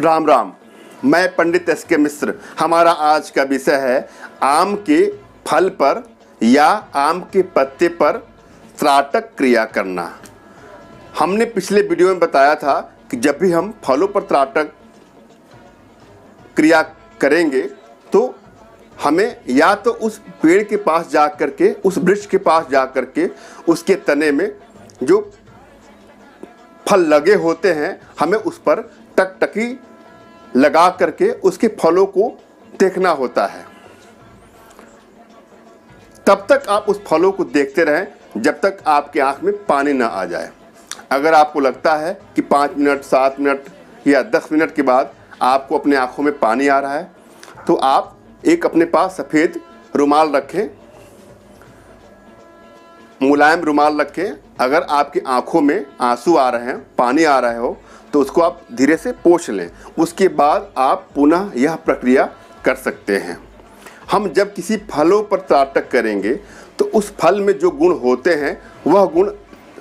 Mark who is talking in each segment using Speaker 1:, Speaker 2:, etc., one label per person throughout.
Speaker 1: राम राम। मैं पंडित एस.के. मिश्र। हमारा आज का विषय है आम के फल पर या आम के पत्ते पर त्राटक क्रिया करना। हमने पिछले वीडियो में बताया था कि जब भी हम फलों पर त्राटक क्रिया करेंगे तो हमें या तो उस पेड़ के पास जा कर के, उस वृक्ष के पास जा कर के उसके तने में जो फल लगे होते हैं हमें उस पर टकटकी लगा करके उसके फलों को देखना होता है। तब तक आप उस फलों को देखते रहें जब तक आपकी आंख में पानी ना आ जाए। अगर आपको लगता है कि 5 मिनट, 7 मिनट या 10 मिनट के बाद आपको अपने आंखों में पानी आ रहा है तो आप एक अपने पास सफ़ेद रुमाल रखें, मुलायम रुमाल रखें। अगर आपकी आंखों में आंसू आ रहे हैं, पानी आ रहा हो तो उसको आप धीरे से पोंछ लें। उसके बाद आप पुनः यह प्रक्रिया कर सकते हैं। हम जब किसी फलों पर त्राटक करेंगे तो उस फल में जो गुण होते हैं वह गुण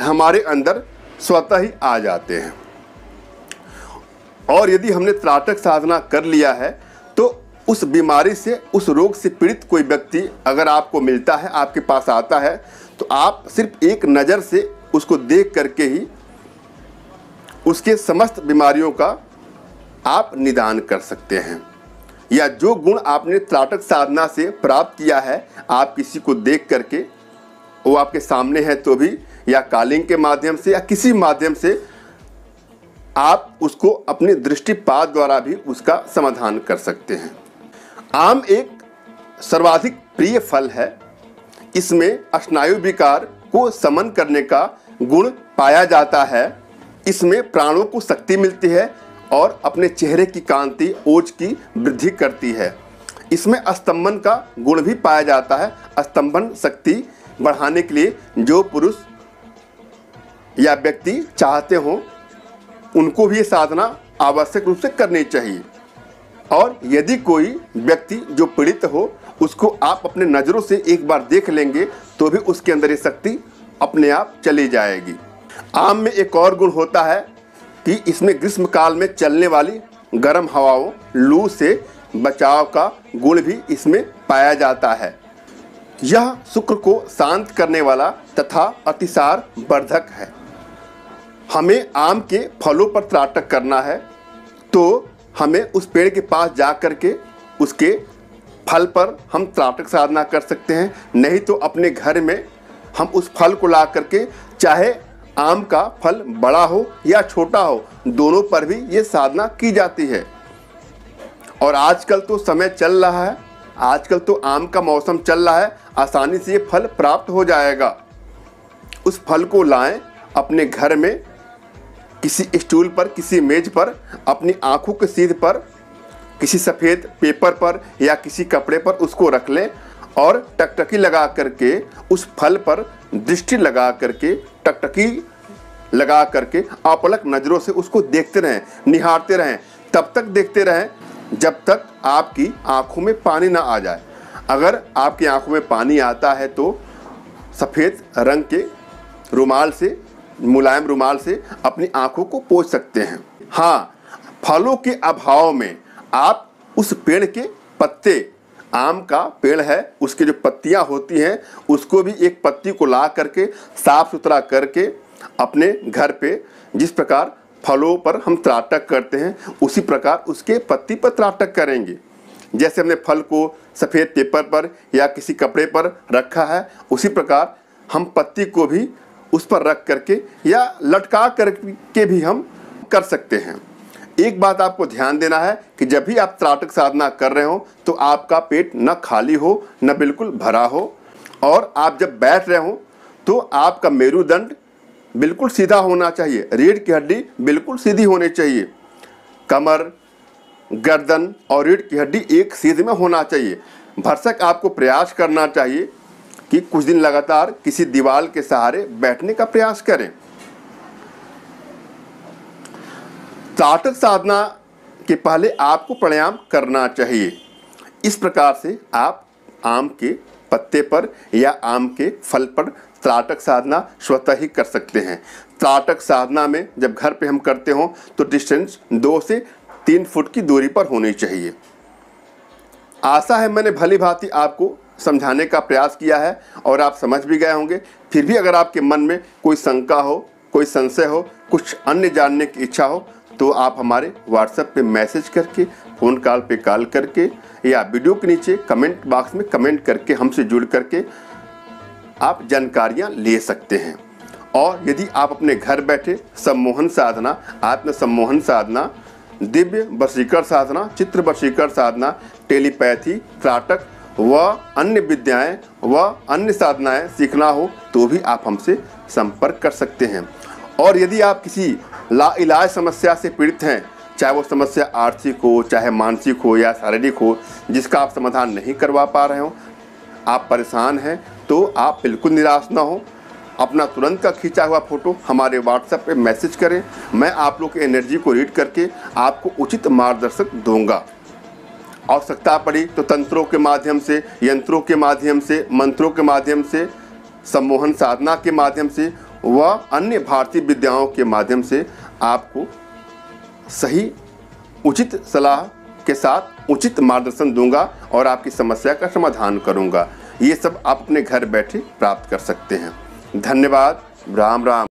Speaker 1: हमारे अंदर स्वतः ही आ जाते हैं। और यदि हमने त्राटक साधना कर लिया है तो उस बीमारी से, उस रोग से पीड़ित कोई व्यक्ति अगर आपको मिलता है, आपके पास आता है, तो आप सिर्फ एक नज़र से उसको देख करके ही उसके समस्त बीमारियों का आप निदान कर सकते हैं। या जो गुण आपने त्राटक साधना से प्राप्त किया है, आप किसी को देख करके, वो आपके सामने है तो भी, या कालीन के माध्यम से या किसी माध्यम से आप उसको अपनी दृष्टिपात द्वारा भी उसका समाधान कर सकते हैं। आम एक सर्वाधिक प्रिय फल है। इसमें स्नायु विकार को शमन करने का गुण पाया जाता है। इसमें प्राणों को शक्ति मिलती है और अपने चेहरे की कांति, ओज की वृद्धि करती है। इसमें स्तंभन का गुण भी पाया जाता है। स्तंभन शक्ति बढ़ाने के लिए जो पुरुष या व्यक्ति चाहते हों उनको भी ये साधना आवश्यक रूप से करनी चाहिए। और यदि कोई व्यक्ति जो पीड़ित हो उसको आप अपने नज़रों से एक बार देख लेंगे तो भी उसके अंदर ये शक्ति अपने आप चली जाएगी। आम में एक और गुण होता है कि इसमें ग्रीष्म काल में चलने वाली गर्म हवाओं, लू से बचाव का गुण भी इसमें पाया जाता है। यह शुक्र को शांत करने वाला तथा अतिसार वर्धक है। हमें आम के फलों पर त्राटक करना है तो हमें उस पेड़ के पास जा कर के उसके फल पर हम त्राटक साधना कर सकते हैं। नहीं तो अपने घर में हम उस फल को ला करके, चाहे आम का फल बड़ा हो या छोटा हो, दोनों पर भी ये साधना की जाती है। और आजकल तो समय चल रहा है, आजकल तो आम का मौसम चल रहा है, आसानी से ये फल प्राप्त हो जाएगा। उस फल को लाएं अपने घर में, किसी स्टूल पर, किसी मेज पर, अपनी आंखों के सीध पर, किसी सफ़ेद पेपर पर या किसी कपड़े पर उसको रख लें और टकटकी लगा करके उस फल पर दृष्टि लगा करके, टकटकी लगा करके अपलक नज़रों से उसको देखते रहें, निहारते रहें। तब तक देखते रहें जब तक आपकी आंखों में पानी ना आ जाए। अगर आपकी आंखों में पानी आता है तो सफ़ेद रंग के रुमाल से, मुलायम रुमाल से अपनी आंखों को पोंछ सकते हैं। हाँ, फलों के अभाव में आप उस पेड़ के पत्ते, आम का पेड़ है उसकी जो पत्तियां होती हैं उसको भी एक पत्ती को ला करके साफ सुथरा करके अपने घर पे, जिस प्रकार फलों पर हम त्राटक करते हैं उसी प्रकार उसके पत्ती पर त्राटक करेंगे। जैसे हमने फल को सफ़ेद पेपर पर या किसी कपड़े पर रखा है, उसी प्रकार हम पत्ती को भी उस पर रख करके या लटका करके भी हम कर सकते हैं। एक बात आपको ध्यान देना है कि जब भी आप त्राटक साधना कर रहे हो तो आपका पेट न खाली हो न बिल्कुल भरा हो। और आप जब बैठ रहे हो तो आपका मेरुदंड बिल्कुल सीधा होना चाहिए, रीढ़ की हड्डी बिल्कुल सीधी होनी चाहिए, कमर, गर्दन और रीढ़ की हड्डी एक सीध में होना चाहिए। भरसक आपको प्रयास करना चाहिए कि कुछ दिन लगातार किसी दीवार के सहारे बैठने का प्रयास करें। त्राटक साधना के पहले आपको प्राणायाम करना चाहिए। इस प्रकार से आप आम के पत्ते पर या आम के फल पर त्राटक साधना स्वतः ही कर सकते हैं। त्राटक साधना में जब घर पे हम करते हों तो डिस्टेंस 2 से 3 फुट की दूरी पर होनी चाहिए। आशा है मैंने भली भांति आपको समझाने का प्रयास किया है और आप समझ भी गए होंगे। फिर भी अगर आपके मन में कोई शंका हो, कोई संशय हो, कुछ अन्य जानने की इच्छा हो तो आप हमारे व्हाट्सएप पे मैसेज करके, फ़ोन कॉल पे कॉल करके या वीडियो के नीचे कमेंट बॉक्स में कमेंट करके हमसे जुड़ करके आप जानकारियाँ ले सकते हैं। और यदि आप अपने घर बैठे सम्मोहन साधना, आत्म सम्मोहन साधना, दिव्य वशीकरण साधना, चित्र वशीकरण साधना, टेलीपैथी, त्राटक व अन्य विद्याएं व अन्य साधनाएं सीखना हो तो भी आप हमसे संपर्क कर सकते हैं। और यदि आप किसी लाइलाज समस्या से पीड़ित हैं, चाहे वो समस्या आर्थिक हो, चाहे मानसिक हो या शारीरिक हो, जिसका आप समाधान नहीं करवा पा रहे हो, आप परेशान हैं, तो आप बिल्कुल निराश ना हो। अपना तुरंत का खींचा हुआ फ़ोटो हमारे व्हाट्सएप पे मैसेज करें। मैं आप लोग की एनर्जी को रीड करके आपको उचित मार्गदर्शन दूंगा। आवश्यकता पड़ी तो तंत्रों के माध्यम से, यंत्रों के माध्यम से, मंत्रों के माध्यम से, सम्मोहन साधना के माध्यम से व अन्य भारतीय विद्याओं के माध्यम से आपको सही उचित सलाह के साथ उचित मार्गदर्शन दूंगा और आपकी समस्या का समाधान करूंगा। ये सब आप अपने घर बैठे प्राप्त कर सकते हैं। धन्यवाद। राम राम।